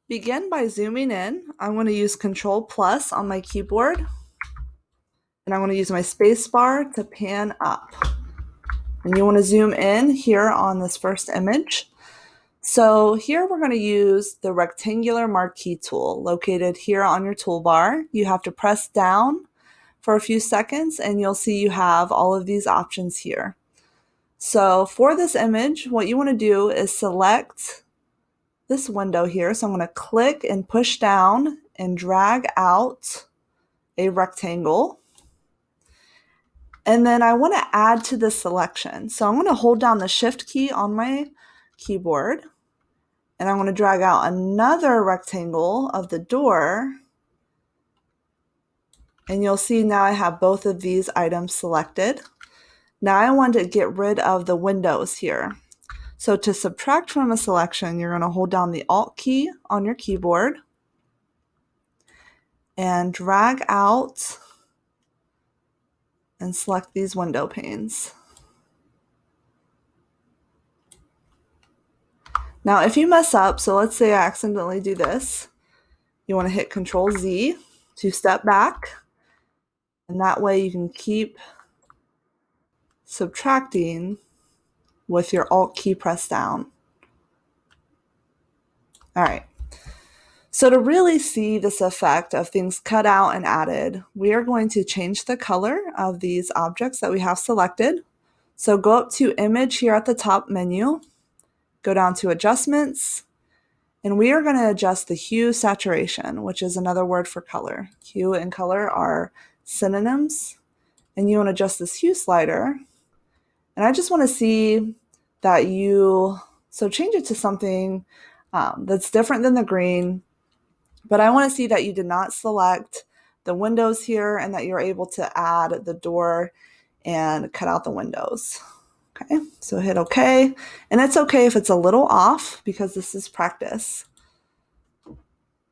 Begin by zooming in. I'm going to use Control Plus on my keyboard, and I'm going to use my space bar to pan up. And you want to zoom in here on this first image. So here we're going to use the rectangular marquee tool located here on your toolbar. You have to press down for a few seconds and you'll see you have all of these options here. So for this image, what you want to do is select this window here. So I'm going to click and push down and drag out a rectangle. And then I want to add to the selection. So I'm going to hold down the Shift key on my keyboard, and I'm going to drag out another rectangle of the door. And you'll see now I have both of these items selected. Now I want to get rid of the windows here. So to subtract from a selection, you're going to hold down the Alt key on your keyboard and drag out and select these window panes. Now if you mess up, so let's say I accidentally do this, you want to hit Control Z to step back, and that way you can keep subtracting with your Alt key pressed down. All right. So to really see this effect of things cut out and added, we are going to change the color of these objects that we have selected. So go up to Image here at the top menu, go down to Adjustments, and we are going to adjust the hue saturation, which is another word for color. Hue and color are synonyms, and you want to adjust this hue slider. And I just want to see that so change it to something that's different than the green, but I want to see that you did not select the windows here and that you're able to add the door and cut out the windows. Okay, so hit OK. And it's okay if it's a little off because this is practice.